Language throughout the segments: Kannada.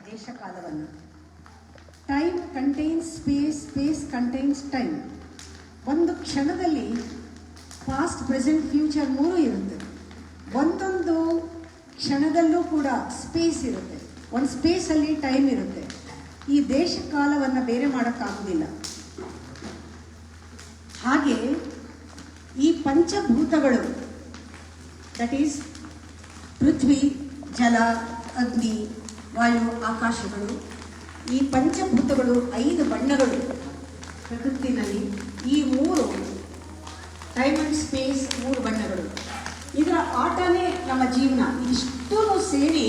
ದೇಶಕಾಲವನ್ನು. Time contains space, space contains time. ಒಂದು ಕ್ಷಣದಲ್ಲಿ ಪಾಸ್ಟ್, ಪ್ರೆಸೆಂಟ್, ಫ್ಯೂಚರ್ ಮೂರೂ ಇರುತ್ತೆ. ಒಂದೊಂದು ಕ್ಷಣದಲ್ಲೂ ಕೂಡ ಸ್ಪೇಸ್ ಇರುತ್ತೆ, ಒಂದು ಸ್ಪೇಸಲ್ಲಿ ಟೈಮ್ ಇರುತ್ತೆ. ಈ ದೇಶಕಾಲವನ್ನು ಬೇರೆ ಮಾಡೋಕ್ಕಾಗೋದಿಲ್ಲ. ಹಾಗೆ ಈ ಪಂಚಭೂತಗಳು, ದಟ್ ಈಸ್ ಪೃಥ್ವಿ, ಜಲ, ಅಗ್ನಿ, ವಾಯು, ಆಕಾಶಗಳು, ಈ ಪಂಚಭೂತಗಳು 5 ಬಣ್ಣಗಳು ಪ್ರಕೃತಿನಲ್ಲಿ. ಈ 3 ಟೈಮ್ ಆ್ಯಂಡ್ ಸ್ಪೇಸ್, 3 ಬಣ್ಣಗಳು. ಇದರ ಆಟನೇ ನಮ್ಮ ಜೀವನ. ಇಷ್ಟೂ ಸೇರಿ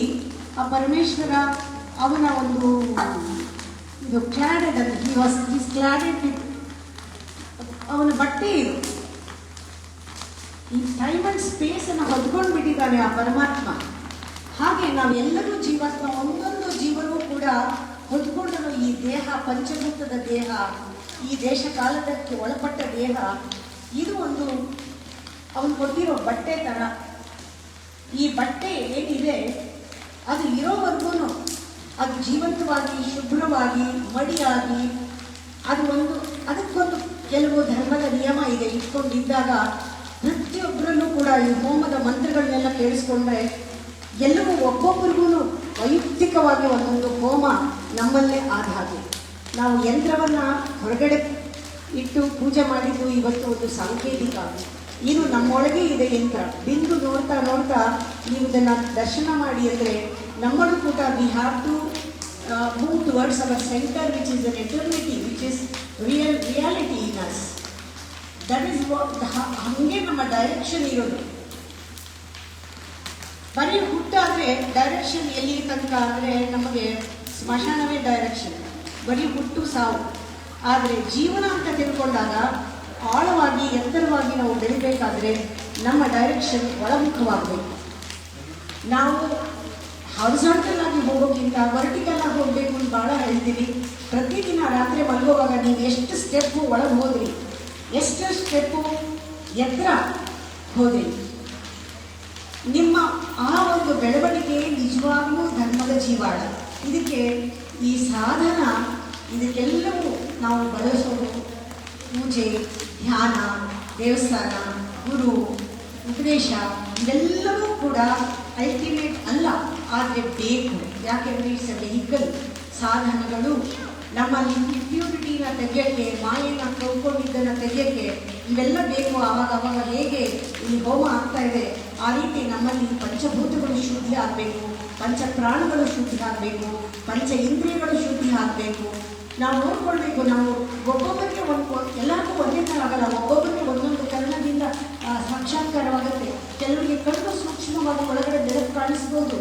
ಆ ಪರಮೇಶ್ವರ ಅವನ ಒಂದು ಇದು ಕ್ಲಾಡೆಡ್ ಅಂತ, ಈಸ್ ಕ್ಲಾಡೆಡ್, ಅವನ ಬಟ್ಟೆ ಇದು. ಈ ಟೈಮ್ ಆ್ಯಂಡ್ ಸ್ಪೇಸನ್ನು ಹೊದ್ಕೊಂಡು ಬಿಟ್ಟಿದ್ದಾನೆ ಆ ಪರಮಾತ್ಮ. ಹಾಗೆ ನಾವೆಲ್ಲರೂ ಜೀವಾತ್ಮ, ಒಂದೊಂದು ಜೀವನವೂ ಕೂಡ ಹೊದ್ಕೊಂಡನು ಈ ದೇಹ, ಪಂಚಭೂತದ ದೇಹ, ಈ ದೇಶ ಕಾಲದಕ್ಕೆ ಒಳಪಟ್ಟ ದೇಹ. ಇದು ಒಂದು ಅವನು ಕೊಟ್ಟಿರೋ ಬಟ್ಟೆ ಥರ. ಈ ಬಟ್ಟೆ ಏನಿದೆ ಅದು ಇರೋವರೆಗೂ ಅದು ಜೀವಂತವಾಗಿ, ಶುಭ್ರವಾಗಿ, ಮಡಿಯಾಗಿ, ಅದಕ್ಕೊಂದು ಕೆಲವು ಧರ್ಮದ ನಿಯಮ ಇದೆ. ಇಟ್ಕೊಂಡಿದ್ದಾಗ ಪ್ರತಿಯೊಬ್ಬರಲ್ಲೂ ಕೂಡ ಈ ಹೋಮದ ಮಂತ್ರಗಳನ್ನೆಲ್ಲ ಕೇಳಿಸ್ಕೊಂಡ್ರೆ ಎಲ್ಲವೂ ಒಬ್ಬೊಬ್ಬರಿಗೂ ವೈಯಕ್ತಿಕವಾಗಿ ಒಂದೊಂದು ಹೋಮ ನಮ್ಮಲ್ಲೇ ಆದ ಹಾಗೆ. ನಾವು ಯಂತ್ರವನ್ನು ಹೊರಗಡೆ ಇಟ್ಟು ಪೂಜೆ ಮಾಡಿದ್ದು ಇವತ್ತು ಒಂದು ಸಾಂಕೇತಿಕ. ಇದು ನಮ್ಮೊಳಗೆ ಇದೆ ಯಂತ್ರ. ಬಿಂದು ನೋಡ್ತಾ ನೋಡ್ತಾ ನೀವು ಇದನ್ನು ದರ್ಶನ ಮಾಡಿ ಅಂದರೆ ನಮ್ಮಲ್ಲೂ ಕೂಡ we have to move towards our centre, which is an eternity, which is reality in us. That is ಹಾಗೆ ನಮ್ಮ ಡೈರೆಕ್ಷನ್ ಇರೋದು. ಬರೀ ಹುಟ್ಟಾದರೆ ಡೈರೆಕ್ಷನ್ ಎಲ್ಲಿ ತನಕ ಅಂದರೆ ನಮಗೆ ಸ್ಮಶಾನವೇ ಡೈರೆಕ್ಷನ್, ಬರೀ ಹುಟ್ಟು ಸಾವು. ಆದರೆ ಜೀವನ ಅಂತ ತಿಳ್ಕೊಂಡಾಗ ಆಳವಾಗಿ, ಎತ್ತರವಾಗಿ ನಾವು ಬೆಳಿಬೇಕಾದ್ರೆ ನಮ್ಮ ಡೈರೆಕ್ಷನ್ ಒಳಮುಖವಾಗಬೇಕು. ನಾವು ಹಾರಿಜಾಂಟಲ್ ಆಗಿ ಹೋಗೋಕ್ಕಿಂತ ವರ್ಟಿಕಲ್ ಆಗಿ ಹೋಗಬೇಕು ಅಂತ ಭಾಳ ಹೇಳ್ತೀವಿ. ಪ್ರತಿದಿನ ರಾತ್ರಿ ಮಲಗುವಾಗ ನೀವು ಎಷ್ಟು ಸ್ಟೆಪ್ಪು ಒಳಗೆ ಹೋದ್ರಿ, ಎಷ್ಟು ಸ್ಟೆಪ್ಪು ಎತ್ತರ ಹೋದ್ರಿ, ನಿಮ್ಮ ಆ ಒಂದು ಬೆಳವಣಿಗೆ ನಿಜವಾಗ್ಲೂ ಧರ್ಮದ ಜೀವಾಳ. ಇದಕ್ಕೆ ಈ ಸಾಧನ, ಇದಕ್ಕೆಲ್ಲವೂ ನಾವು ಬಳಸೋದು ಪೂಜೆ, ಧ್ಯಾನ, ದೇವಸ್ಥಾನ, ಗುರು, ಉಪದೇಶ, ಇವೆಲ್ಲವೂ ಕೂಡ ಅಲ್ಟಿಮೇಟ್ ಅಲ್ಲ, ಆದರೆ ಬೇಕು. ಯಾಕೆಂದರೆ ಇಟ್ಸ್ ಎ ವೆಹಿಕಲ್. ಸಾಧನಗಳು ನಮ್ಮಲ್ಲಿ ಇಂಪ್ಯೂರಿಟಿನ ತೆಗೆಯೋಕ್ಕೆ, ಮಾಯೆನ ಕಳ್ಕೊಂಡಿದ್ದನ್ನು ತೆಗೆಯೋಕ್ಕೆ ಇವೆಲ್ಲ ಬೇಕು. ಆವಾಗ ಹೇಗೆ ಇಲ್ಲಿ ಹೋಮ ಆಗ್ತಾ ಇದೆ ಆ ರೀತಿ ನಮ್ಮಲ್ಲಿ ಪಂಚಭೂತಗಳು ಶುದ್ಧಿ ಆಗಬೇಕು, ಪಂಚ ಪ್ರಾಣಗಳು ಶುದ್ಧಿ ಆಗಬೇಕು, ಪಂಚ ಇಂದ್ರಿಯಗಳು ಶುದ್ಧಿ ಆಗಬೇಕು. ನಾವು ನೋಡ್ಕೊಳ್ಬೇಕು. ನಾವು ಒಬ್ಬೊಬ್ಬರಿಗೆ ಎಲ್ಲರಿಗೂ ಒಂದೇ ಥರ ಆಗಲ್ಲ. ಒಬ್ಬೊಬ್ಬರಿಗೆ ಒಂದೊಂದು ಕರ್ಣದಿಂದ ಸಾಕ್ಷಾತ್ಕಾರವಾಗುತ್ತೆ. ಕೆಲವರಿಗೆ ಕಣ್ಣು ಸೂಕ್ಷ್ಮವಾಗಿ ಒಳಗಡೆ ಬೆಳಕು ಕಾಣಿಸ್ಬೋದು,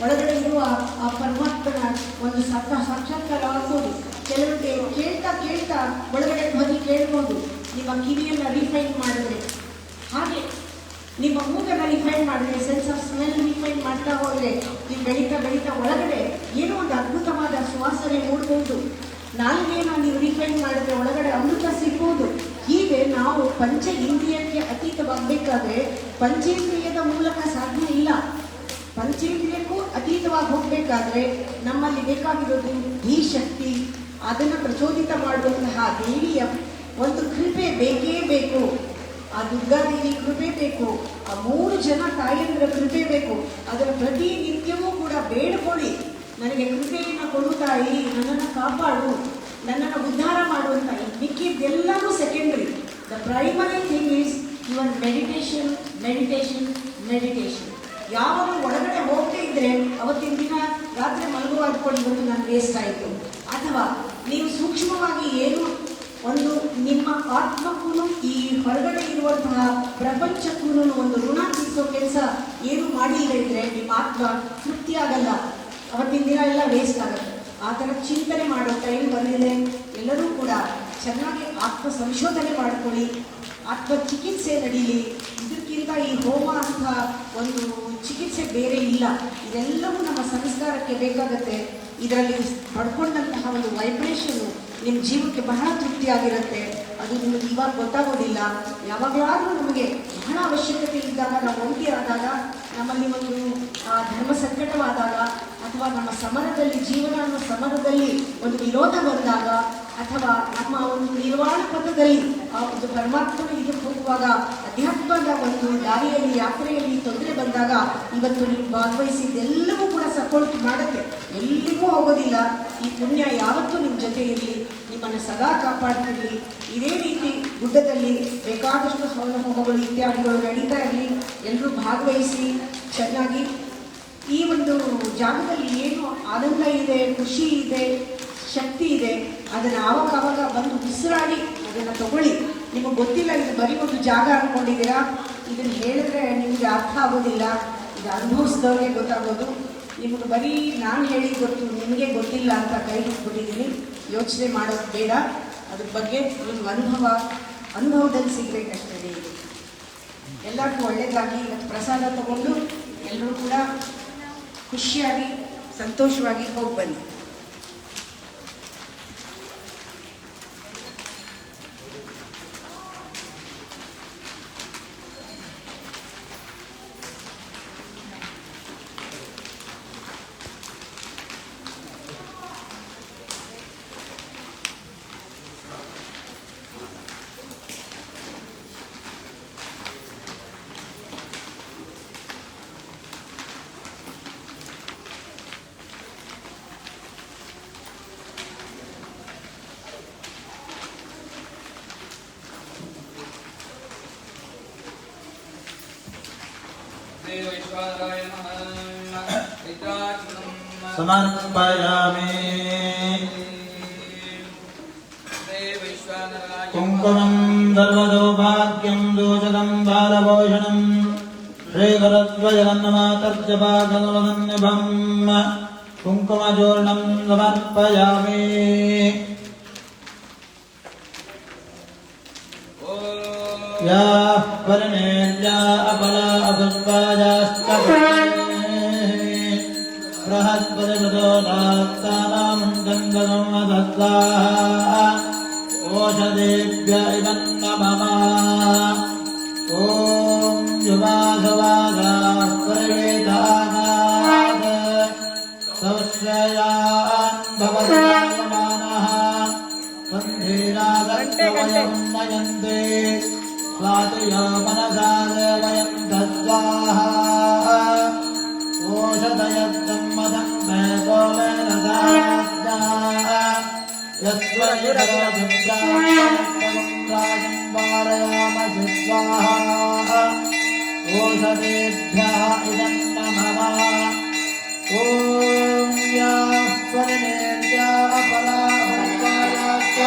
ಒಳಗಡೆ ಇರುವ ಆ ಪರಮಾತ್ಮನ ಒಂದು ಸಾಕ್ಷಾತ್ಕಾರ ಆಗ್ಬೋದು. ಕೆಲವರಿಗೆ ಕೇಳ್ತಾ ಒಳಗಡೆ ಧ್ವನಿ ಕೇಳ್ಬೋದು. ನಿಮ್ಮ ಕಿವಿಯನ್ನು ರಿಫೈನ್ ಮಾಡಿದ್ರೆ, ಹಾಗೆ ನಿಮ್ಮ ಮೂಗನ್ನು ರಿಫೈನ್ ಮಾಡಿದ್ರೆ, ಸೆನ್ಸ್ ಆಫ್ ಸ್ಮೆಲ್ ರಿಫೈನ್ ಮಾಡ್ತಾ ಹೋದರೆ ನೀವು ಬೆಳೀತಾ ಒಳಗಡೆ ಏನೋ ಒಂದು ಅದ್ಭುತವಾದ ಸುವಾಸನೆ ಮೂಡ್ಬೋದು. ನಾಲ್ಗೆಯನ್ನು ನೀವು ರಿಫೈನ್ ಮಾಡಿದ್ರೆ ಒಳಗಡೆ ಅಮೃತ ಸಿಗ್ಬೋದು. ಹೀಗೆ ನಾವು ಪಂಚ ಇಂದ್ರಿಯಕ್ಕೆ ಅತೀತವಾಗಬೇಕಾದ್ರೆ ಪಂಚೇಂದ್ರಿಯದ ಮೂಲಕ ಸಾಧ್ಯ ಇಲ್ಲ. ಪಂಚೇಂದ್ರಿಯಕ್ಕೂ ಅತೀತವಾಗಿ ಹೋಗಬೇಕಾದ್ರೆ ನಮ್ಮಲ್ಲಿ ಬೇಕಾಗಿರೋದು ಈ ಶಕ್ತಿ. ಅದನ್ನು ಪ್ರಚೋದಿತ ಮಾಡುವಂತಹ ದೇವಿಯ ಒಂದು ಕೃಪೆ ಬೇಕೇ ಬೇಕು. ಆ ದುರ್ಗಾದೇವಿ ಕೃಪೆ ಬೇಕು, ಆ 3 ಜನ ತಾಯಂದಿರ ಕೃಪೆ ಬೇಕು. ಅದರ ಪ್ರತಿನಿತ್ಯವೂ ಕೂಡ ಬೇಡ್ಕೊಳ್ಳಿ, ನನಗೆ ಕೃಪೆಯನ್ನು ಕೊಡು ತಾಯಿ, ನನ್ನನ್ನು ಕಾಪಾಡು, ನನ್ನನ್ನು ಉದ್ಧಾರ ಮಾಡುವಂತ. ಮಿಕ್ಕಿದ್ದೆಲ್ಲವೂ secondary. The primary thing is your meditation, meditation, meditation. ಯಾವಾಗ ಒಳಗಡೆ ಹೋಗ್ತಾ ಇದ್ರೆ ಅವತ್ತಿನ ದಿನ ರಾತ್ರಿ ಮಲಗುವಾದ್ಕೊಂಡು ಇವತ್ತು ನಾನು ವೇಸ್ಟ್ ಆಯಿತು. ಅಥವಾ ನೀವು ಸೂಕ್ಷ್ಮವಾಗಿ ಏನು ಒಂದು ನಿಮ್ಮ ಆತ್ಮಕ್ಕೂ ಈ ಹೊರಗಡೆ ಇರುವಂತಹ ಪ್ರಪಂಚಕ್ಕೂ ಒಂದು ಋಣ ತೀರಿಸೋ ಕೆಲಸ ಏನು ಮಾಡಿಲ್ಲ ಇದ್ರೆ ನಿಮ್ಮ ಆತ್ಮ ತೃಪ್ತಿಯಾಗಲ್ಲ. ಅವತ್ತಿನ ದಿನ ಎಲ್ಲ ವೇಸ್ಟ್ ಆಗುತ್ತೆ. ಆ ಥರ ಚಿಂತನೆ ಮಾಡೋ ಟೈಮ್ ಬಂದಿದೆ. ಎಲ್ಲರೂ ಕೂಡ ಚೆನ್ನಾಗಿ ಆತ್ಮ ಸಂಶೋಧನೆ ಮಾಡಿಕೊಳ್ಳಿ, ಆತ್ಮ ಚಿಕಿತ್ಸೆ ನಡೀಲಿ. ಇದಕ್ಕಿಂತ ಈ ಹೋಮ ಅಂತ ಒಂದು ಚಿಕಿತ್ಸೆ ಬೇರೆ ಇಲ್ಲ. ಇದೆಲ್ಲವೂ ನಮ್ಮ ಸಂಸ್ಕಾರಕ್ಕೆ ಬೇಕಾಗತ್ತೆ. ಇದರಲ್ಲಿ ಪಡ್ಕೊಂಡಂತಹ ಒಂದು ವೈಬ್ರೇಷನ್ನು ನಿಮ್ಮ ಜೀವಕ್ಕೆ ಬಹಳ ತೃಪ್ತಿಯಾಗಿರುತ್ತೆ. ಅದು ನಿಮಗೆ ಇವಾಗ ಗೊತ್ತಾಗೋದಿಲ್ಲ. ಯಾವಾಗಲಾದರೂ ನಮಗೆ ಬಹಳ ಅವಶ್ಯಕತೆ ಇದ್ದಾಗ, ನಾವು ಒಂಟಿ ಆದಾಗ, ನಮ್ಮಲ್ಲಿ ಒಂದು ಧರ್ಮ ಸಂಕಟವಾದಾಗ, ಅಥವಾ ನಮ್ಮ ಸಮರದಲ್ಲಿ, ಜೀವನ ಅನ್ನೋ ಸಮರದಲ್ಲಿ ಒಂದು ವಿರೋಧ ಬಂದಾಗ, ಅಥವಾ ನಮ್ಮ ಒಂದು ನಿರ್ವಾಣ ಪಥದಲ್ಲಿ ಆ ಒಂದು ಪರಮಾತ್ಮನ ಇದಕ್ಕೆ ಹೋಗುವಾಗ ಅಧ್ಯಾತ್ಮದ ಒಂದು ದಾರಿಯಲ್ಲಿ, ಯಾತ್ರೆಯಲ್ಲಿ ತೊಂದರೆ ಬಂದಾಗ, ಇವತ್ತು ನೀವು ಭಾಗವಹಿಸಿದ್ದೆಲ್ಲವೂ ಕೂಡ ಸಪೋರ್ಟ್ ಮಾಡುತ್ತೆ. ಎಲ್ಲಿಗೂ ಹೋಗೋದಿಲ್ಲ. ಈ ಪುಣ್ಯ ಯಾವತ್ತೂ ನಿಮ್ಮ ಜೊತೆ ಇರಲಿ, ನಿಮ್ಮನ್ನು ಸದಾ ಕಾಪಾಡ್ತಿರಲಿ. ಇದೇ ರೀತಿ ಗುಡ್ಡದಲ್ಲಿ ಬೇಕಾದಷ್ಟು ಹವನ ಹೋಮಗಳು ಇತ್ಯಾದಿಗಳು ನಡೀತಾ ಇರಲಿ. ಎಲ್ಲರೂ ಭಾಗವಹಿಸಿ ಚೆನ್ನಾಗಿ ಈ ಒಂದು ಜಾಗದಲ್ಲಿ ಏನು ಆನಂದ ಇದೆ, ಖುಷಿ ಇದೆ, ಶಕ್ತಿ ಇದೆ, ಅದನ್ನು ಆವಾಗ ಬಂದು ಉಸಿರಾಡಿ ಅದನ್ನು ತಗೊಳ್ಳಿ. ನಿಮಗೆ ಗೊತ್ತಿಲ್ಲ, ಇದು ಬರೀ ಒಂದು ಜಾಗ ಅಂದ್ಕೊಂಡಿದ್ದೀರಾ. ಇದನ್ನು ಹೇಳಿದ್ರೆ ನಿಮಗೆ ಅರ್ಥ ಆಗೋದಿಲ್ಲ. ಇದು ಅನುಭವಿಸಿದವ್ರಿಗೆ ಗೊತ್ತಾಗೋದು. ನಿಮಗೆ ಬರೀ ನಾನು ಹೇಳಿ ಗೊತ್ತು, ನಿಮಗೆ ಗೊತ್ತಿಲ್ಲ ಅಂತ ಕೈ ಬಿಟ್ಬಿಟ್ಟಿದ್ದೀನಿ. ಯೋಚನೆ ಮಾಡೋದು ಬೇಡ. ಅದ್ರ ಬಗ್ಗೆ ನಿಮ್ಗೆ ಅನುಭವದಲ್ಲಿ ಸಿಗಬೇಕಷ್ಟೇ. ಎಲ್ಲರಿಗೂ ಒಳ್ಳೆಯದಾಗಿ ಇವತ್ತು ಪ್ರಸಾದ ತಗೊಂಡು ಎಲ್ಲರೂ ಕೂಡ ಖುಷಿಯಾಗಿ ಸಂತೋಷವಾಗಿ ಹೋಗಿ ಬನ್ನಿ. समर्पयामि कुङ्कुमं सर्वसौभाग्यं दोषदं बालभूषणं श्रीकरद्वयन्नमातर्जपाकनुवदन्यभं कुङ्कुमचूर्णं समर्पयामि या परिणेल्या अपला अपुष्पायाश्च बृहस्पतिपदो नास्तानामुण्डन्दनमदस्ताः ओषधेभ्य इदं नमः ॐ युवासवादाः परिवेदानात् संश्रयान् भवत्यायमानः सन्धीरादत्तवयं नयन्ते स्वातयो मनसा वयं दद्वाः ओषधयत्सम्मदं मे गोमेन दास्याः यस्वयुरवजुग्राजं वारयामसि स्वाहा ओषधेभ्यः इदं नमः ॐ याः परिणेर्या अपरा भूत्वायाश्च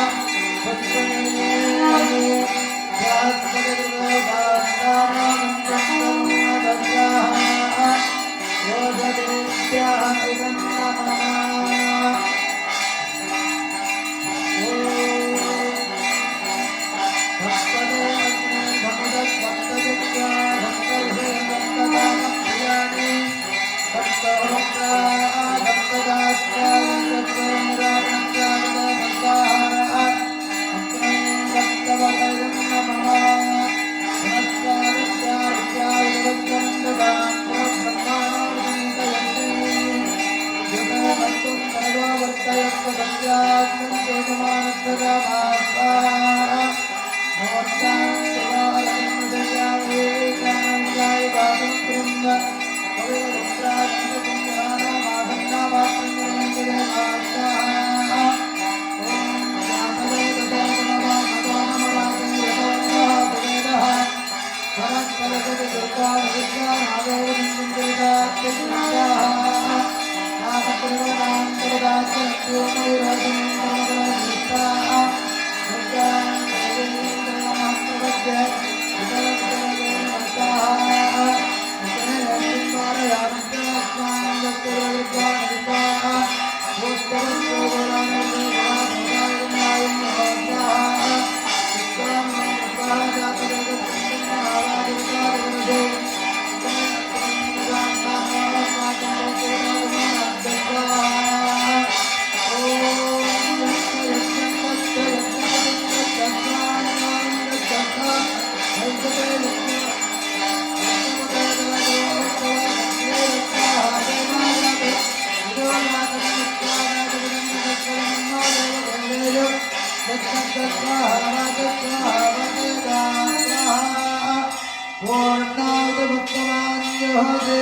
पूर्णावृतमुक्तमान्योऽहते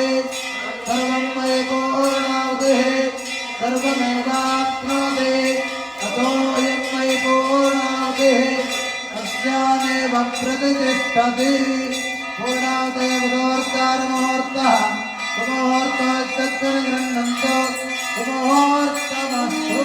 सर्वं मयि पूर्णावृतिः सर्वमेवाप्नोति अतोऽयं मयि पूर्णावृतिः अस्यामेव प्रतिष्ठति पूर्णावृतये मुहूर्तारमुहूर्तः मुहूर्तस्तत्र गृह्णन्तु मुहूर्तमस्तु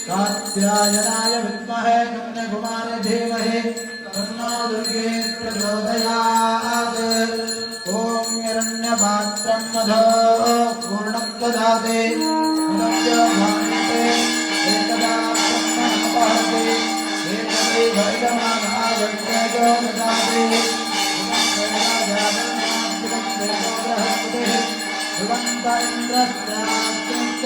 कात्यायनाय विद्महे कन्याकुमारी धीमहि तन्नो दुर्गे प्रचोदयात् ॐ हिरण्यपात्रं मधो पूर्णं ददाति मुदस्य भान्ते एकदा ब्रह्मणोपहते एकदैव इदमानागत्यजो ददाति ध्रुवन्त इन्द्रश्चात्रिश्च